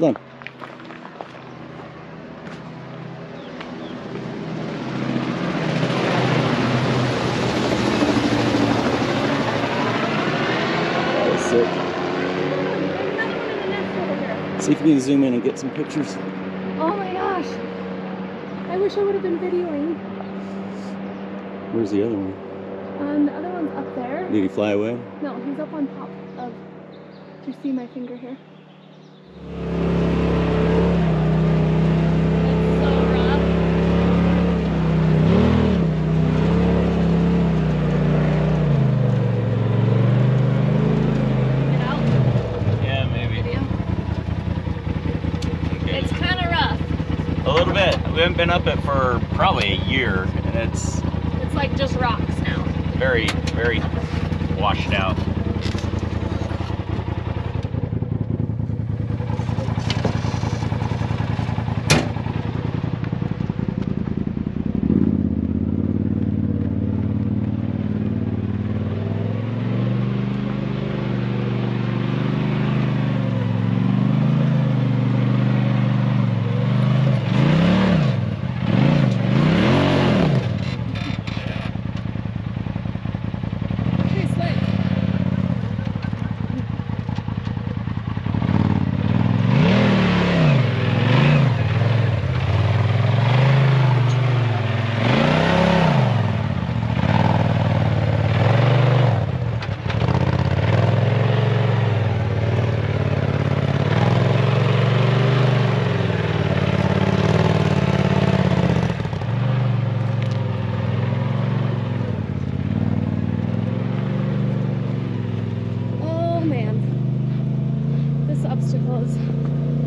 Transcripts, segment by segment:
Hold on. That was sick. See if you can zoom in and get some pictures. Oh my gosh. I wish I would have been videoing. Where's the other one? The other one's up there. Did he fly away? No, he's up on top of... Do you see my finger here? It's so rough. Get out? Yeah, maybe. Video. Okay. It's kind of rough. A little bit. We haven't been up it for probably a year, and it's like just rocks now. Very, very washed out.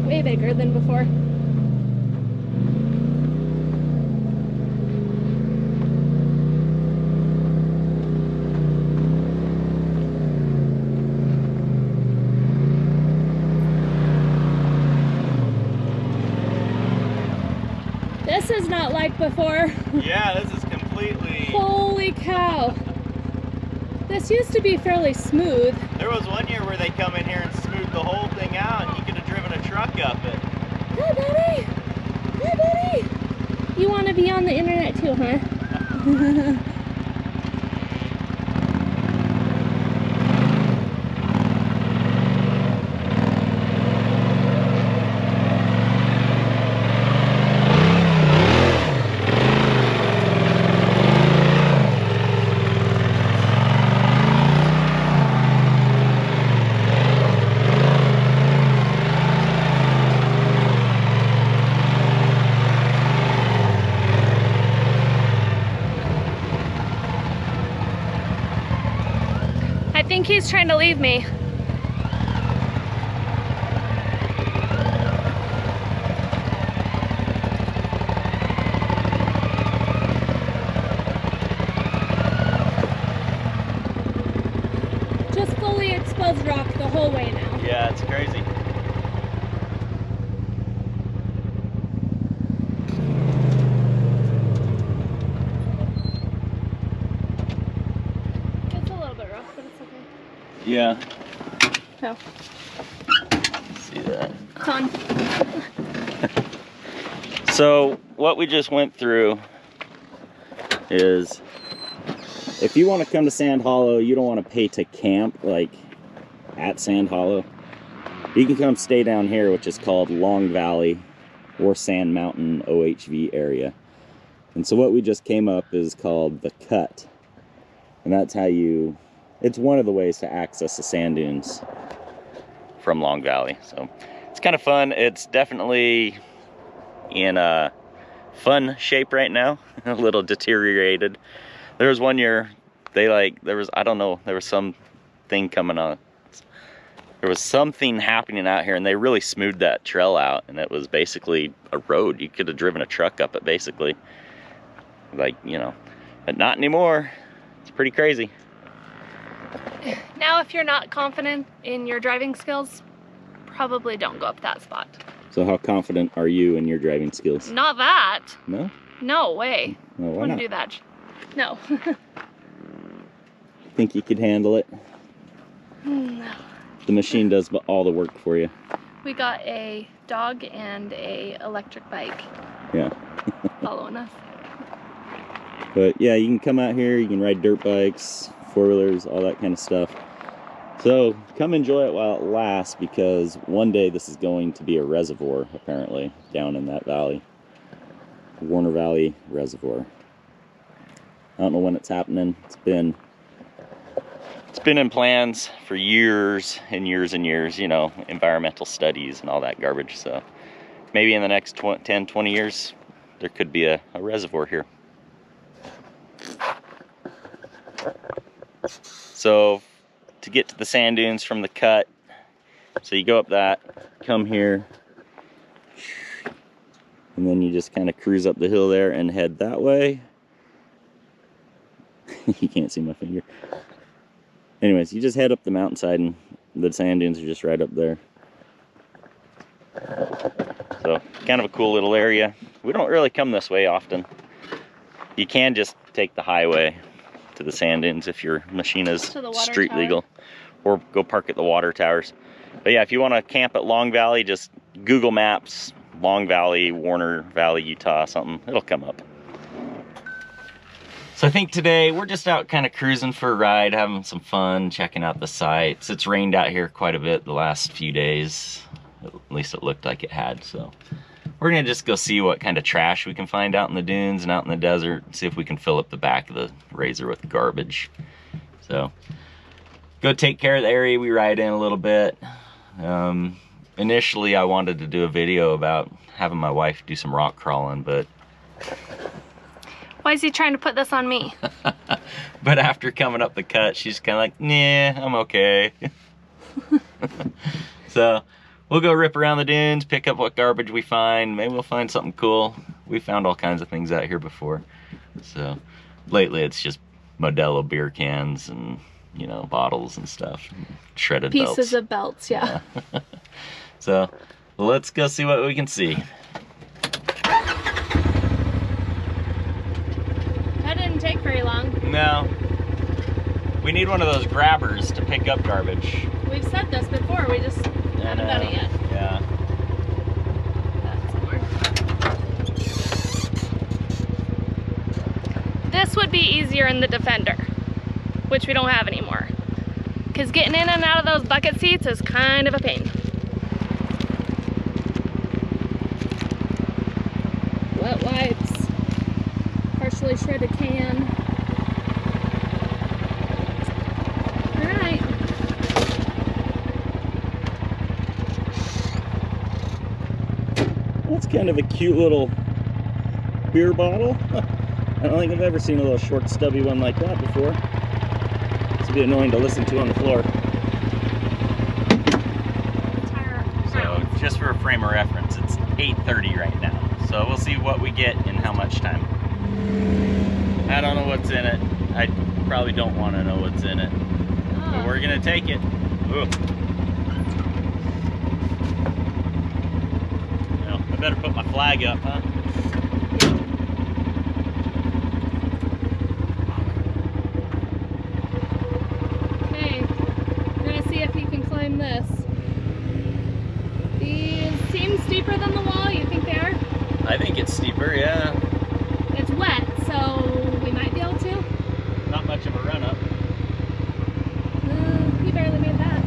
Way bigger than before. This is not like before. Yeah, this is completely... Holy cow. This used to be fairly smooth. There was one year where they come in here and smooth the whole thing out, and you could have driven a truck up it. Hi, buddy. Hi, buddy. You want to be on the internet too, huh? I think he's trying to leave me. Just fully exposed rock the whole way now. Yeah, it's crazy. Yeah. Oh. See that? Con. So what we just went through is, if you want to come to Sand Hollow, you don't want to pay to camp like at Sand Hollow. You can come stay down here, which is called Long Valley or Sand Mountain OHV area. And so what we just came up is called the Cut. And that's how you... It's one of the ways to access the sand dunes from Long Valley. So it's kind of fun. It's definitely in a fun shape right now, a little deteriorated. There was one year, there was something coming on. There was something happening out here, and they really smoothed that trail out, and it was basically a road. You could have driven a truck up it, basically. Like, you know, but not anymore. It's pretty crazy. Now, if you're not confident in your driving skills, probably don't go up that spot. So how confident are you in your driving skills? Not that. No? No way. Well, why Wouldn't not? do that. No. Think you could handle it? No. The machine does all the work for you. We got a dog and a electric bike Yeah. following us. But yeah, you can come out here, you can ride dirt bikes, four-wheelers, all that kind of stuff. So come enjoy it while it lasts, because one day this is going to be a reservoir, apparently, down in that valley. Warner Valley Reservoir. I don't know when it's happening. It's been in plans for years and years and years, you know, environmental studies and all that garbage. So maybe in the next 10, 20 years, there could be a reservoir here. So to get to the sand dunes from the cut, so you go up that, come here, and then you just kind of cruise up the hill there and head that way. You can't see my finger. Anyways, you just head up the mountainside and the sand dunes are just right up there. So kind of a cool little area. We don't really come this way often. You can just take the highway to the sand dunes if your machine is street legal, or go park at the water towers. But yeah, if you want to camp at Long Valley, just Google Maps, Long Valley, Warner Valley, Utah, something, it'll come up. So I think today we're just out kind of cruising for a ride, having some fun, checking out the sights. It's rained out here quite a bit the last few days. At least it looked like it had, so. We're gonna just go see what kind of trash we can find out in the dunes and out in the desert, see if we can fill up the back of the RZR with garbage. So, go take care of the area we ride in a little bit. Initially I wanted to do a video about having my wife do some rock crawling, but why is he trying to put this on me? but after coming up the cut, she's kind of like, nah, I'm okay. So we'll go rip around the dunes, pick up what garbage we find. Maybe we'll find something cool. We found all kinds of things out here before. So lately it's just Modelo beer cans and, you know, bottles and stuff. Shredded belts. Pieces of belts, yeah. So let's go see what we can see. That didn't take very long. No. We need one of those grabbers to pick up garbage. We've said this before, we just haven't done it yet. Yeah. This would be easier in the Defender, which we don't have anymore. Because getting in and out of those bucket seats is kind of a pain. Wet wipes, partially shredded can. Alright. That's kind of a cute little beer bottle. I don't think I've ever seen a little short stubby one like that before. It's a bit annoying to listen to on the floor. So just for a frame of reference, it's 8:30 right now. So we'll see what we get in how much time. I don't know what's in it. I probably don't want to know what's in it. But we're gonna take it. Ooh. Well, I better put my flag up, huh? Okay, we're gonna see if you can climb this. These seem steeper than the wall. You think they are? I think it's steeper, yeah. It's wet, so we might be able to. Not much of a run up. He barely made that.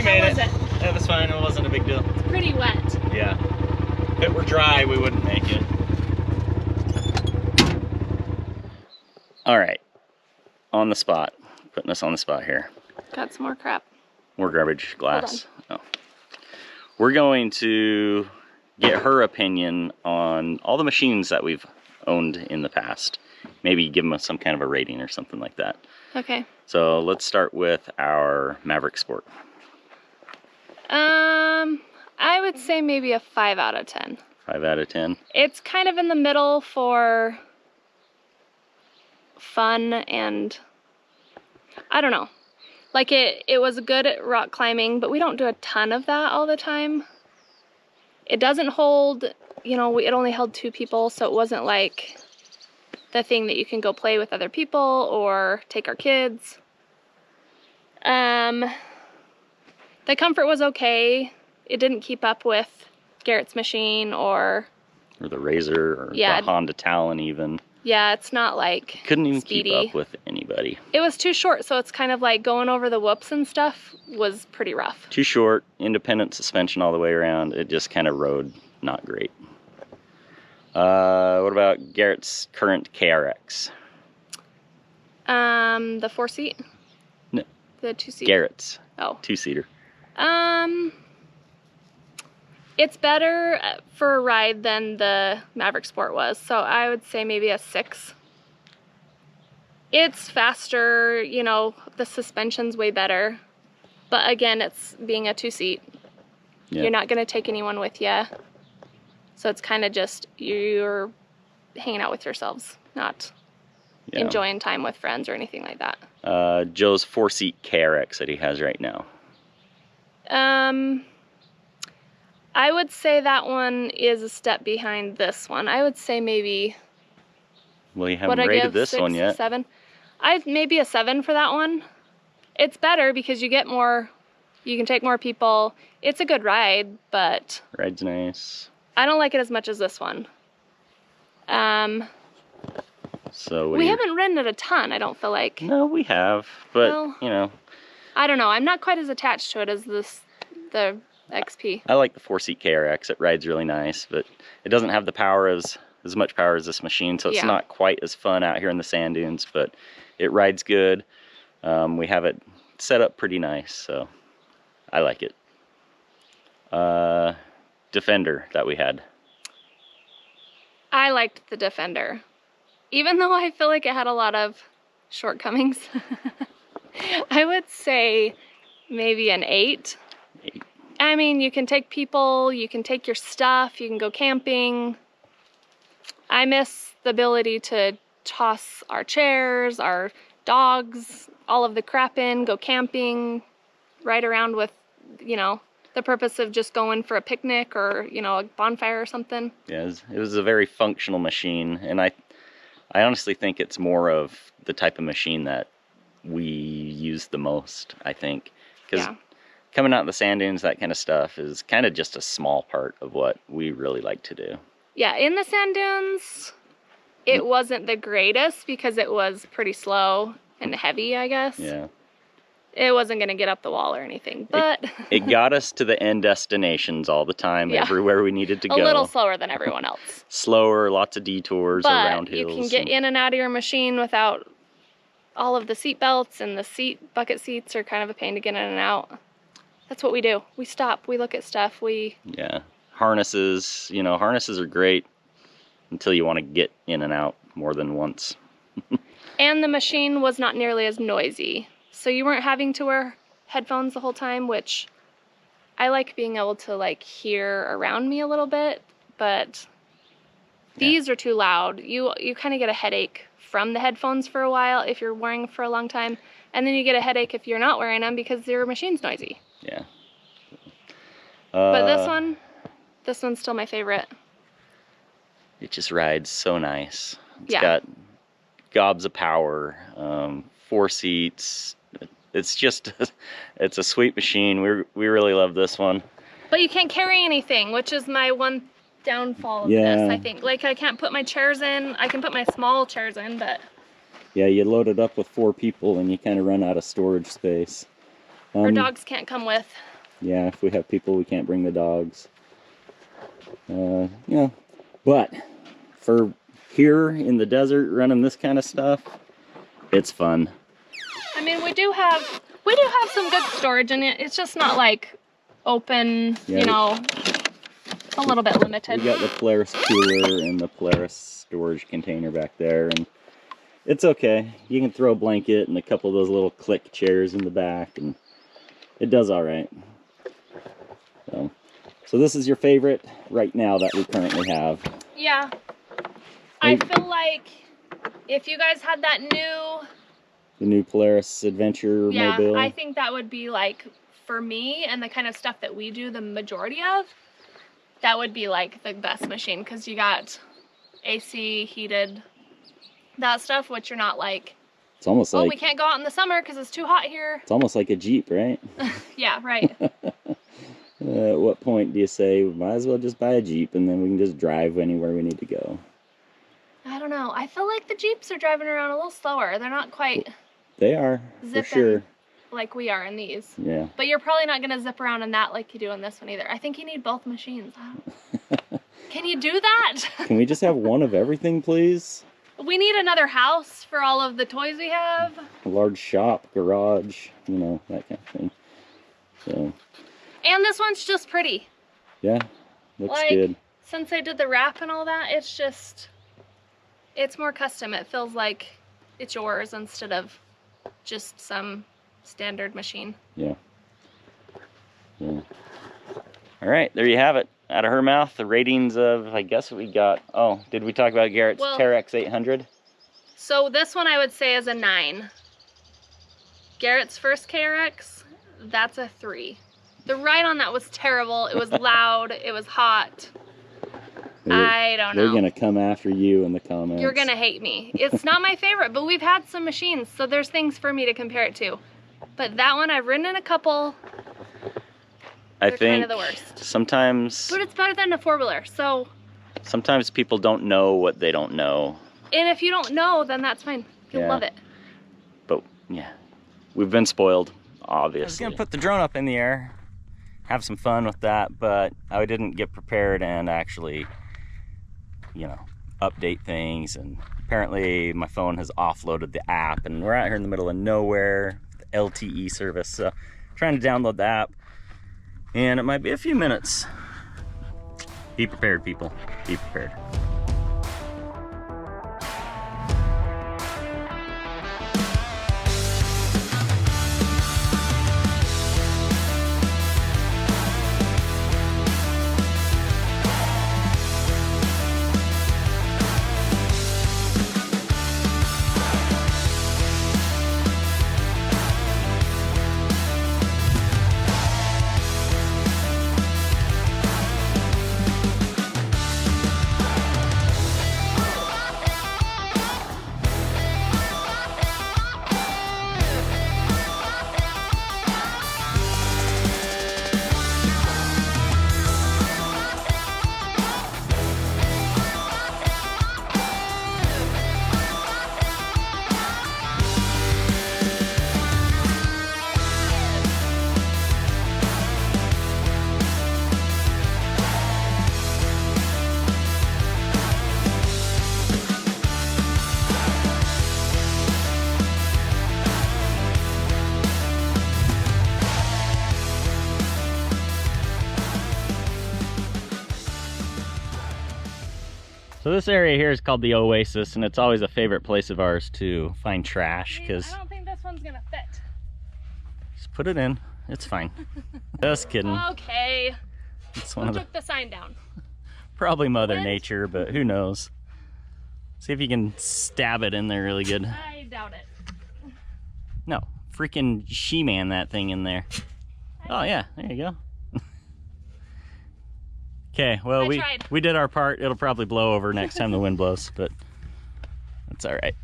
made was it. That was fine. It wasn't a big deal. It's pretty wet. Yeah. If it were dry, we wouldn't make it. All right. On the spot. Putting us on the spot here. Got some more crap. More garbage glass. Oh. We're going to get her opinion on all the machines that we've owned in the past. Maybe give them some kind of a rating or something like that. Okay. So let's start with our Maverick Sport. I would say maybe a 5 out of 10. 5 out of 10. It's kind of in the middle for fun and I don't know. Like it was good at rock climbing, but we don't do a ton of that all the time. It doesn't hold, you know, it only held 2 people, so it wasn't like the thing that you can go play with other people or take our kids. The comfort was okay. It didn't keep up with Garrett's machine or the RZR or the Honda Talon even. Yeah, it's not like couldn't even speedy. Keep up with anybody. It was too short, so it's kind of like going over the whoops and stuff was pretty rough. Too short, independent suspension all the way around. It just kind of rode not great. What about Garrett's current KRX? The 4-seat? No. The 2-seat? Garrett's. Oh. 2-seater. It's better for a ride than the Maverick Sport was, so I would say maybe a 6. It's faster, you know, the suspension's way better, but again, it's being a 2-seat. Yeah. You're not going to take anyone with you, so it's kind of just you're hanging out with yourselves, not enjoying time with friends or anything like that. Joe's 4-seat KRX that he has right now. I would say that one is a step behind this one. I would say maybe. Well, you haven't rated this 6, one yet. 7. Maybe a 7 for that one. It's better because you get more. You can take more people. It's a good ride, but ride's nice. I don't like it as much as this one. So we haven't ridden it a ton. I don't feel like. No, we have, but well, you know. I don't know. I'm not quite as attached to it as the XP. I like the 4-seat KRX. It rides really nice, but it doesn't have the power as much power as this machine, so it's not quite as fun out here in the sand dunes, but it rides good. We have it set up pretty nice, so I like it. Defender that we had. I liked the Defender. Even though I feel like it had a lot of shortcomings, I would say maybe an 8. 8. I mean, you can take people, you can take your stuff, you can go camping. I miss the ability to toss our chairs, our dogs, all of the crap in, go camping, ride around with, you know, the purpose of just going for a picnic or, you know, a bonfire or something. Yeah, it was a very functional machine, and I honestly think it's more of the type of machine that we use the most, I think. Because coming out of the sand dunes, that kind of stuff is kind of just a small part of what we really like to do. Yeah, in the sand dunes, it wasn't the greatest because it was pretty slow and heavy, I guess. Yeah. It wasn't going to get up the wall or anything, but... it got us to the end destinations all the time, everywhere we needed to go. A little slower than everyone else. Slower, lots of detours around hills. But you can get in and out of your machine without all of the seat belts, and the bucket seats are kind of a pain to get in and out. That's what we do. We stop, we look at stuff, Yeah. Harnesses, you know, harnesses are great until you want to get in and out more than once. And the machine was not nearly as noisy. So you weren't having to wear headphones the whole time, which I like being able to like hear around me a little bit, but these are too loud. You kind of get a headache from the headphones for a while if you're wearing for a long time, and then you get a headache if you're not wearing them because your machine's noisy. Yeah. But this one's still my favorite. It just rides so nice. It's got gobs of power, 4 seats. It's just, it's a sweet machine. We really love this one. But you can't carry anything, which is my one downfall of this, I think. Like, I can't put my chairs in. I can put my small chairs in, but... Yeah, you load it up with 4 people and you kind of run out of storage space. Our dogs can't come with. Yeah, if we have people, we can't bring the dogs. You know, but for here in the desert running this kind of stuff, it's fun. I mean, we do have some good storage in it. It's just not like open, Yeah, you know, a little bit limited. We got the Polaris cooler and the Polaris storage container back there, and it's okay. You can throw a blanket and a couple of those little click chairs in the back, and it does all right. So this is your favorite right now that we currently have. Yeah. I feel like if you guys had that the new Polaris Adventure Mobile. I think that would be like, for me and the kind of stuff that we do the majority of, that would be like the best machine, because you got AC, heated, that stuff, which you're not like, it's almost like, we can't go out in the summer because it's too hot here. It's almost like a Jeep, right? Yeah, right. At what point do you say, we might as well just buy a Jeep and then we can just drive anywhere we need to go? I don't know. I feel like the Jeeps are driving around a little slower. They're not quite They are, for sure. Like we are in these. Yeah. But you're probably not going to zip around in that like you do in this one either. I think you need both machines. Can you do that? Can we just have one of everything, please? We need another house for all of the toys we have. A large shop, garage, you know, that kind of thing. So. And this one's just pretty. Yeah, looks like, good. Since I did the wrap and all that, it's just, it's more custom. It feels like it's yours instead of just some standard machine. Yeah. Yeah. All right, there you have it. Out of her mouth, the ratings of, I guess we got, oh, did we talk about Garrett's KRX 800? So this one I would say is a 9. Garrett's first KRX, that's a 3. The ride on that was terrible. It was loud. It was hot. I don't know. We're going to come after you in the comments. You're going to hate me. It's not my favorite, but we've had some machines, so there's things for me to compare it to. But that one, I've ridden in a couple. I think kind of the worst. Sometimes... But it's better than a four-wheeler, so... Sometimes people don't know what they don't know. And if you don't know, then that's fine. You'll love it. But, yeah. We've been spoiled, obviously. I was going to put the drone up in the air, have some fun with that, but I didn't get prepared and actually, you know, update things. And apparently my phone has offloaded the app, and we're out here in the middle of nowhere, the LTE service. So I'm trying to download the app, and it might be a few minutes. Be prepared, people. Be prepared. So this area here is called the Oasis, and it's always a favorite place of ours to find trash, because I don't think this one's gonna fit. Just put it in, it's fine. Just kidding. Okay. It's Who took the sign down? Probably Mother Nature, but who knows. See if you can stab it in there really good. I doubt it. No, freaking She-Man that thing in there. Oh yeah, there you go. Okay, well, we did our part. It'll probably blow over next time the wind blows, but that's all right.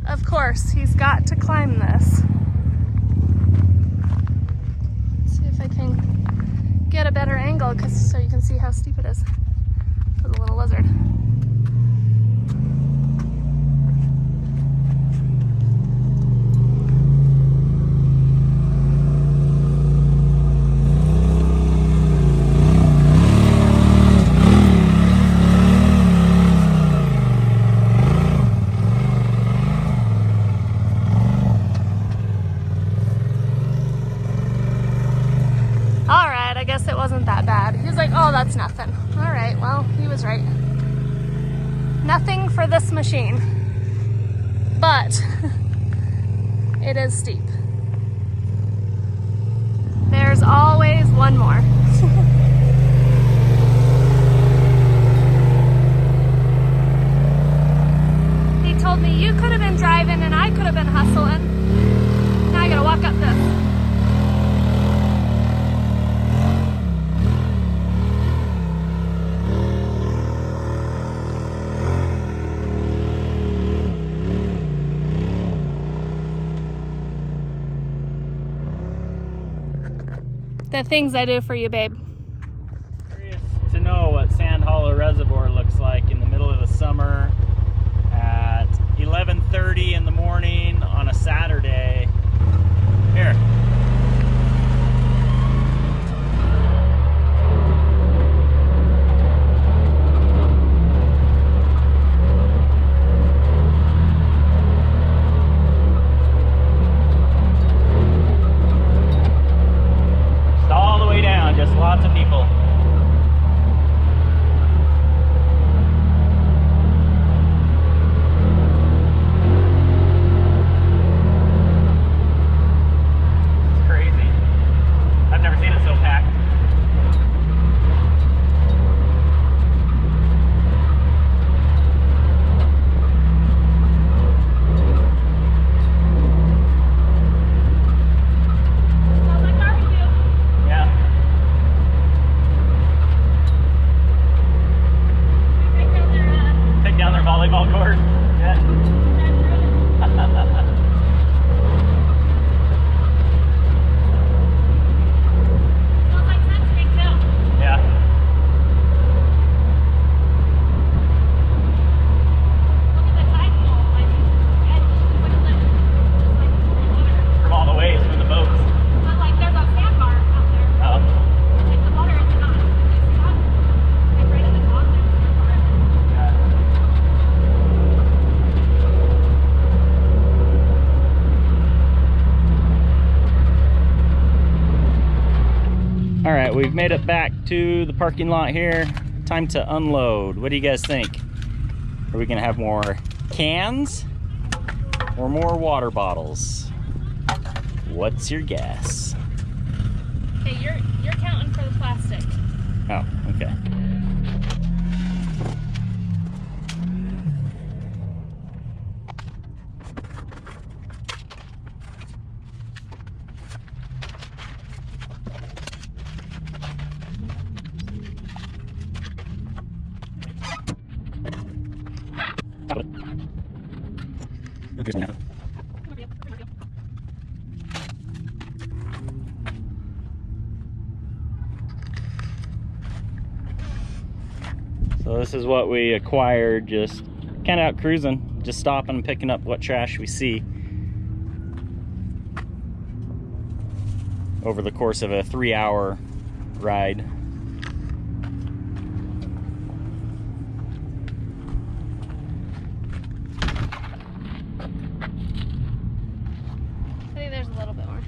Of course, he's got to climb this. Let's see if I can get a better angle, so you can see how steep it is for the little lizard. guess it wasn't that bad. He was like, oh, that's nothing. All right, well, he was right. Nothing for this machine, but it is steep. There's always one more. He told me you could have been driving and I could have been hustling. Now I gotta walk up this. The things I do for you, babe. Curious to know what Sand Hollow Reservoir looks like in the middle of the summer at 11:30 in the morning on a Saturday. Here. Just lots of people. It's crazy. I've never seen it so packed. Volleyball court. Yeah. Smells like sunscreen too. Yeah. Look at the tide pool, like edge. Look at that. Just like water. From all the waves from the boats. But like there's a sandbar out there. Oh. Like the water is not. It's not. Like right at the top there's a sandbar. All right, we've made it back to the parking lot here. Time to unload. What do you guys think? Are we gonna have more cans or more water bottles? What's your guess? Okay, you're counting for the plastic. Oh, okay. So this is what we acquired, just kind of out cruising, just stopping and picking up what trash we see over the course of a 3-hour ride. I think there's a little bit more.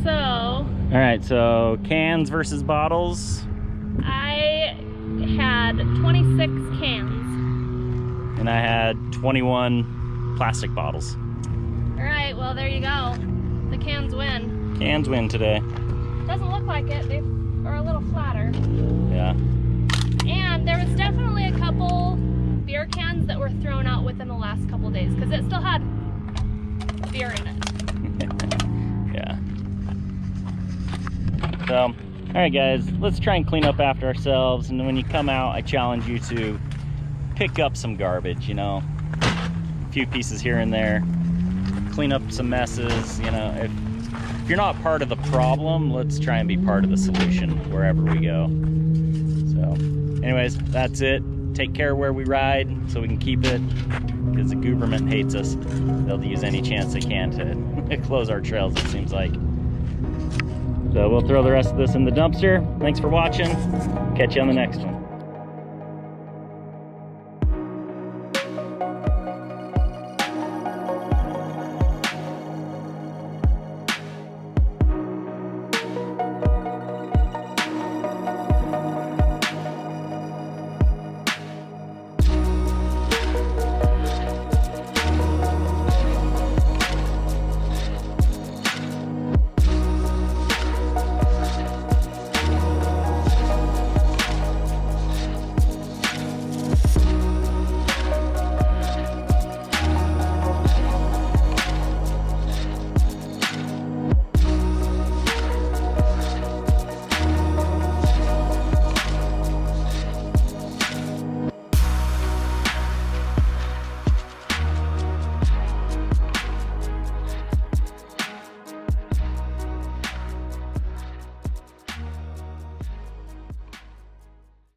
So, All right, so cans versus bottles. I had 26 cans. And I had 21 plastic bottles. All right, well, there you go. The cans win. Cans win today. Doesn't look like it. They are a little flatter. Yeah. And there was definitely a couple beer cans that were thrown out within the last couple days because it still had beer in it. Yeah. So, all right, guys, let's try and clean up after ourselves. And when you come out, I challenge you to pick up some garbage, you know, a few pieces here and there, clean up some messes. You know, if you're not part of the problem, let's try and be part of the solution wherever we go. So anyways, that's it. Take care where we ride so we can keep it, because the government hates us. They'll use any chance they can to close our trails, it seems like. So we'll throw the rest of this in the dumpster. Thanks for watching. Catch you on the next one.